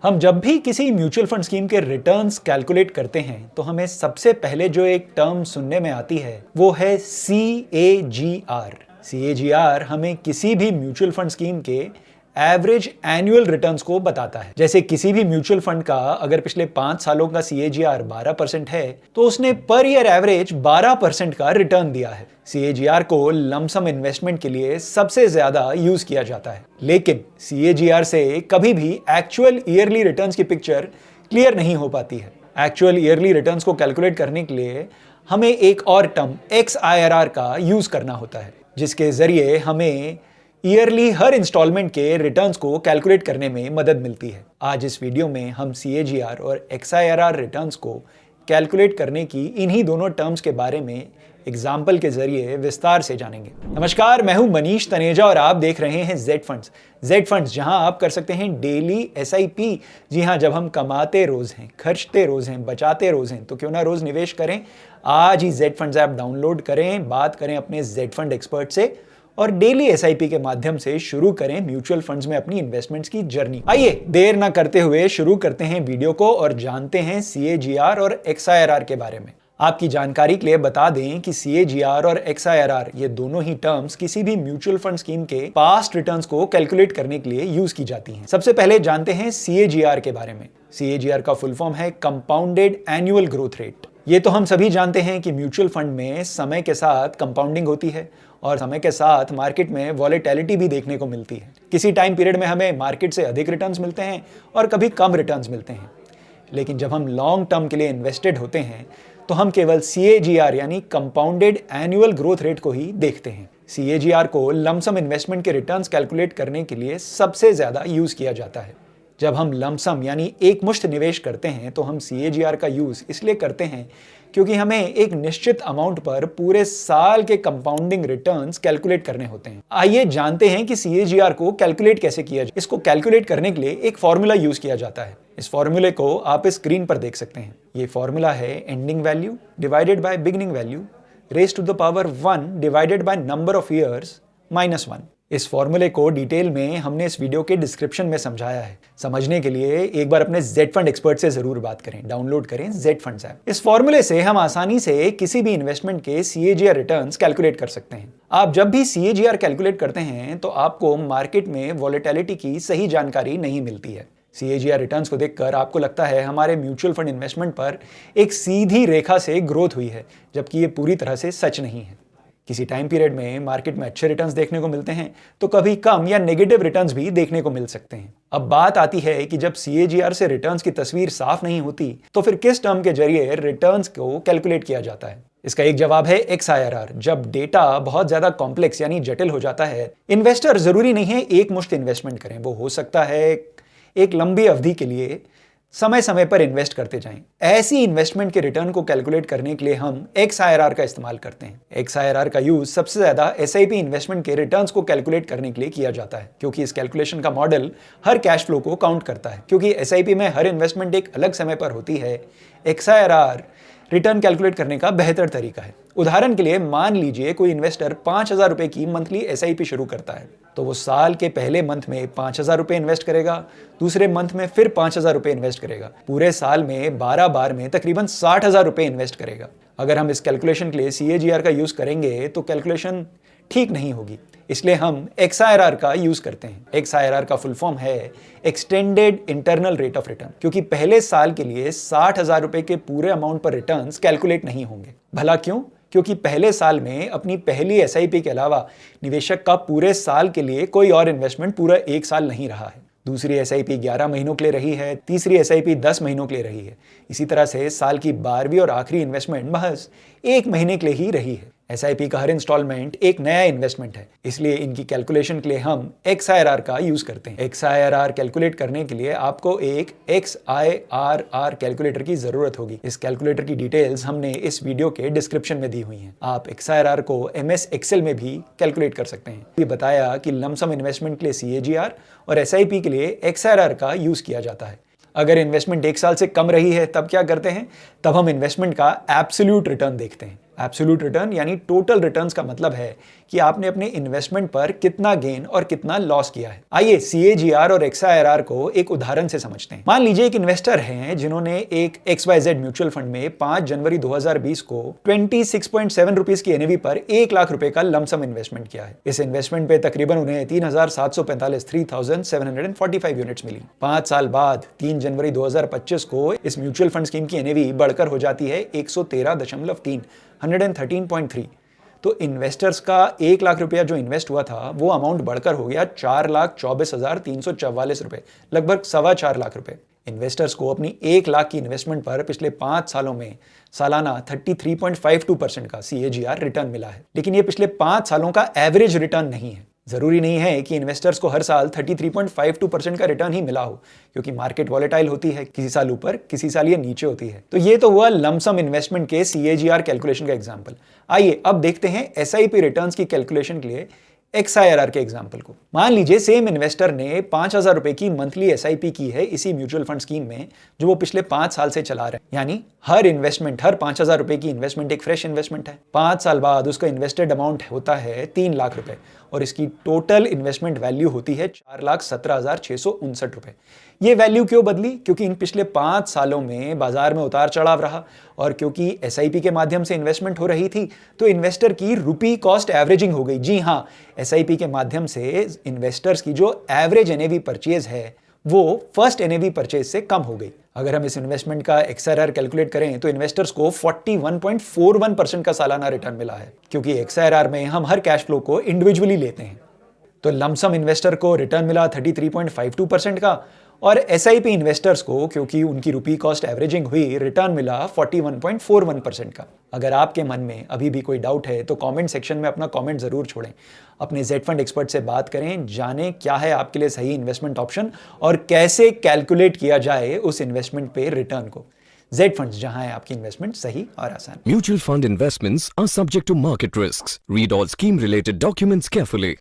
हम जब भी किसी म्यूचुअल फंड स्कीम के रिटर्न्स कैलकुलेट करते हैं तो हमें सबसे पहले जो एक टर्म सुनने में आती है वो है CAGR। CAGR हमें किसी भी म्यूचुअल फंड स्कीम के एवरेज एनुअल रिटर्न्स को बताता है। जैसे किसी भी म्यूचुअल फंड का अगर पिछले 5 सालों का CAGR 12% है तो उसने पर ईयर एवरेज 12% का रिटर्न दिया है। CAGR को लमसम इन्वेस्टमेंट के लिए सबसे ज्यादा यूज किया जाता है, लेकिन CAGR से कभी भी एक्चुअल ईयरली रिटर्न्स की पिक्चर क्लियर नहीं हो पाती है। एक्चुअल ईयरली रिटर्न्स को कैलकुलेट करने के लिए हमें एक और टर्म XIRR का यूज करना होता है, जिसके जरिए हमें ईयरली हर इंस्टॉलमेंट के रिटर्न्स को कैलकुलेट करने में मदद मिलती है। आज इस वीडियो में हम CAGR और XIRR रिटर्न्स को कैलकुलेट करने की इन्हीं दोनों टर्म्स के बारे में एग्जाम्पल के जरिए विस्तार से जानेंगे। नमस्कार, मैं हूं मनीष तनेजा और आप देख रहे हैं जेड फंड्स। जेड फंड्स जहां आप कर सकते हैं डेली SIP। जी हां, जब हम कमाते रोज हैं, खर्चते रोज हैं, बचाते रोज हैं, तो क्यों ना रोज निवेश करें। आज ही जेड फंड्स ऐप डाउनलोड करें, बात करें अपने जेड फंड एक्सपर्ट से और डेली SIP के माध्यम से शुरू करें म्यूचुअल फंड्स में अपनी इन्वेस्टमेंट्स की जर्नी। आइए देर ना करते हुए शुरू करते हैं वीडियो को और जानते हैं CAGR और XIRR के बारे में। आपकी जानकारी के लिए बता दें कि CAGR और XIRR ये दोनों ही टर्म्स किसी भी म्यूचुअल फंड स्कीम के पास्ट रिटर्न्स को कैलकुलेट करने के लिए यूज की जाती हैं। सबसे पहले जानते हैं CAGR के बारे में। CAGR का फुल फॉर्म है कंपाउंडेड एनुअल ग्रोथ रेट। ये तो हम सभी जानते हैं कि म्यूचुअल फंड में समय के साथ कंपाउंडिंग होती है और समय के साथ मार्केट में वॉलेटिलिटी भी देखने को मिलती है। किसी टाइम पीरियड में हमें मार्केट से अधिक रिटर्न्स मिलते हैं और कभी कम रिटर्न्स मिलते हैं। लेकिन जब हम लॉन्ग टर्म के लिए इन्वेस्टेड होते हैं तो हम केवल CAGR यानी कंपाउंडेड एनुअल ग्रोथ रेट को ही देखते हैं। CAGR को लमसम इन्वेस्टमेंट के रिटर्न्स कैलकुलेट करने के लिए सबसे ज्यादा यूज किया जाता है। जब हम लमसम यानी एक मुश्त निवेश करते हैं तो हम CAGR का यूज इसलिए करते हैं क्योंकि हमें एक निश्चित अमाउंट पर पूरे साल के कंपाउंडिंग रिटर्न्स कैलकुलेट करने होते हैं। आइए जानते हैं कि CAGR को कैलकुलेट कैसे किया जाए। इसको कैलकुलेट करने के लिए एक फॉर्मूला यूज किया जाता है। इस फॉर्मूले को आप स्क्रीन पर देख सकते हैं। ये फॉर्मूला है ending value divided by beginning value raise to the power 1 divided by number of years -1। इस फॉर्मूले को डिटेल में हमने इस वीडियो के डिस्क्रिप्शन में समझाया है। समझने के लिए एक बार अपने जेड फंड एक्सपर्ट से जरूर बात करें। डाउनलोड करें जेड फंड्स ऐप। इस फॉर्मूले से हम आसानी से किसी भी इन्वेस्टमेंट के CAGR रिटर्न्स कैलकुलेट कर सकते हैं। आप जब भी CAGR कैलकुलेट करते हैं तो आपको मार्केट में वॉलेटिलिटी की सही जानकारी नहीं मिलती है। CAGR रिटर्न्स को देखकर आपको लगता है हमारे म्यूचुअल फंड इन्वेस्टमेंट पर एक सीधी रेखा से ग्रोथ हुई है, जबकि ये पूरी तरह से सच नहीं है। किसी टाइम पीरियड में मार्केट में अच्छे रिटर्न्स देखने को मिलते हैं तो कभी कम या नेगेटिव रिटर्न्स भी देखने को मिल सकते हैं। अब बात आती है कि जब CAGR से रिटर्न्स की तस्वीर साफ नहीं होती तो फिर किस टर्म के जरिए रिटर्न्स को कैलकुलेट किया जाता है। इसका एक जवाब है XIRR। जब डेटा बहुत ज्यादा कॉम्प्लेक्स यानी जटिल हो जाता है, इन्वेस्टर जरूरी नहीं है एक मुश्त इन्वेस्टमेंट करें। वो हो सकता है एक लंबी अवधि के लिए समय समय पर इन्वेस्ट करते जाएं। ऐसी इन्वेस्टमेंट के रिटर्न को कैलकुलेट करने के लिए हम XIRR का इस्तेमाल करते हैं। XIRR का यूज सबसे ज्यादा SIP इन्वेस्टमेंट के रिटर्न्स को कैलकुलेट करने के लिए किया जाता है, क्योंकि इस कैलकुलेशन का मॉडल हर कैश फ्लो को काउंट करता है। क्योंकि SIP में हर इन्वेस्टमेंट एक अलग समय पर होती है, XIRR रिटर्न कैलकुलेट करने का बेहतर तरीका है। उदाहरण के लिए मान लीजिए कोई इन्वेस्टर 5,000 रुपए की मंथली SIP शुरू करता है, तो वो साल के पहले मंथ में 5,000 रुपए इन्वेस्ट करेगा, दूसरे मंथ में फिर 5,000 रुपए इन्वेस्ट करेगा, पूरे साल में 12 बार में तकरीबन 60,000 रुपए इन्वेस्ट करेगा। अगर हम इस कैलकुलेशन के लिए CAGR का यूज करेंगे तो कैलकुलेशन ठीक नहीं होगी, इसलिए हम XIRR का यूज करते हैं। XIRR का फुल फॉर्म है extended internal rate of return, क्योंकि पहले साल के लिए 60,000 रुपए के पूरे अमाउंट पर रिटर्न्स कैलकुलेट नहीं होंगे। भला क्यों? क्योंकि पहले साल में अपनी पहली SIP के अलावा निवेशक का पूरे साल के लिए कोई और इन्वेस्टमेंट पूरा एक साल नहीं रहा है। दूसरी SIP 11 महीनों के लिए रही है, तीसरी SIP 10 महीनों के लिए रही है। इसी तरह से साल की 12वीं और आखिरी इन्वेस्टमेंट महज 1 महीने के लिए ही रही है। SIP का हर इंस्टॉलमेंट एक नया इन्वेस्टमेंट है, इसलिए इनकी कैलकुलेशन के लिए हम XIRR का यूज करते हैं। XIRR कैलकुलेट करने के लिए आपको एक XIRR कैलकुलेटर की जरूरत होगी। इस कैलकुलेटर की डिटेल्स हमने इस वीडियो के डिस्क्रिप्शन में दी हुई हैं। आप XIRR को MS Excel में भी कैलकुलेट कर सकते हैं। ये बताया कि लमसम इन्वेस्टमेंट के लिए CAGR और SIP के लिए XIRR का यूज किया जाता है। अगर इन्वेस्टमेंट 1 साल से कम रही है तब क्या करते हैं? तब हम इन्वेस्टमेंट का एब्सोल्यूट रिटर्न देखते हैं। एब्सोल्यूट रिटर्न यानी टोटल रिटर्न्स का मतलब है कि आपने अपने इन्वेस्टमेंट पर कितना गेन और कितना लॉस किया है। आइए CAGR और XIRR को एक उदाहरण से समझते हैं। मान लीजिए एक इन्वेस्टर हैं जिन्होंने एक XYZ म्यूचुअल फंड में 5 जनवरी 2020 को 26.7 रुपीस की NAV पर 1 लाख रुपए का लमसम इन्वेस्टमेंट किया है। इस इन्वेस्टमेंट पे तकरीबन उन्हें 3745 यूनिट्स मिली। 5 साल बाद 3 जनवरी 2025 को इस म्यूचुअल फंड स्कीम की NAV बढ़कर हो जाती है 113.3 113.3। तो इन्वेस्टर्स का 1 लाख रुपया जो इन्वेस्ट हुआ था वो अमाउंट बढ़कर हो गया 4,24,344 रुपए, लगभग 4.25 लाख रुपए। इन्वेस्टर्स को अपनी 1 लाख की इन्वेस्टमेंट पर पिछले 5 सालों में सालाना 33.52% का CAGR रिटर्न मिला है। लेकिन ये पिछले 5 सालों का एवरेज रिटर्न नहीं है। जरूरी नहीं है कि इन्वेस्टर्स को हर साल 33.52% का रिटर्न ही मिला हो, क्योंकि मार्केट वॉलेटाइल होती है, किसी साल ऊपर किसी साल ये नीचे होती है। तो ये तो हुआ लमसम इन्वेस्टमेंट के CAGR कैलकुलेशन का एग्जांपल। आइए अब देखते हैं SIP रिटर्न्स की कैलकुलेशन के लिए XIRR के एग्जांपल को। मान लीजिए सेम इन्वेस्टर ने 5,000 रुपए की मंथली SIP की है इसी म्यूचुअल फंड स्कीम में, जो वो पिछले 5 साल से चला रहे हैं। यानी हर 5,000 रुपए की इन्वेस्टमेंट एक फ्रेश इन्वेस्टमेंट है। 5 साल बाद उसका इन्वेस्टेड अमाउंट होता है 3 लाख रुपए और इसकी टोटल इन्वेस्टमेंट वैल्यू होती है 4,17,659 रुपए। ये वैल्यू क्यों बदली? क्योंकि इन पिछले 5 सालों में बाजार में उतार चढ़ाव रहा और क्योंकि SIP के माध्यम से इन्वेस्टमेंट हो रही थी तो इन्वेस्टर की रुपी कॉस्ट एवरेजिंग हो गई। जी हाँ, SIP के माध्यम से इन्वेस्टर्स की जो एवरेज NAV परचेज है वो फर्स्ट NAV परचेज से कम हो गई। अगर हम इस इन्वेस्टमेंट का XIRR कैलकुलेट करें तो इन्वेस्टर्स को 41.41% का सालाना रिटर्न मिला है, क्योंकि XIRR में हम हर कैश फ्लो को इंडिविजुअली लेते हैं। तो लमसम इन्वेस्टर को रिटर्न मिला 33.52% का और SIP इन्वेस्टर्स को, क्योंकि उनकी रुपी कॉस्ट एवरेजिंग हुई, रिटर्न मिला 41.41% का। अगर आपके मन में अभी भी कोई डाउट है तो कमेंट सेक्शन में अपना कमेंट जरूर छोड़ें। अपने जेड फंड एक्सपर्ट से बात करें, जानें क्या है आपके लिए सही इन्वेस्टमेंट ऑप्शन और कैसे कैलकुलेट किया जाए उस इन्वेस्टमेंट पे रिटर्न को। जेड फंड्स, जहां है आपकी इन्वेस्टमेंट सही और आसान। Mutual fund investments are subject to market risks. Read all scheme related documents carefully.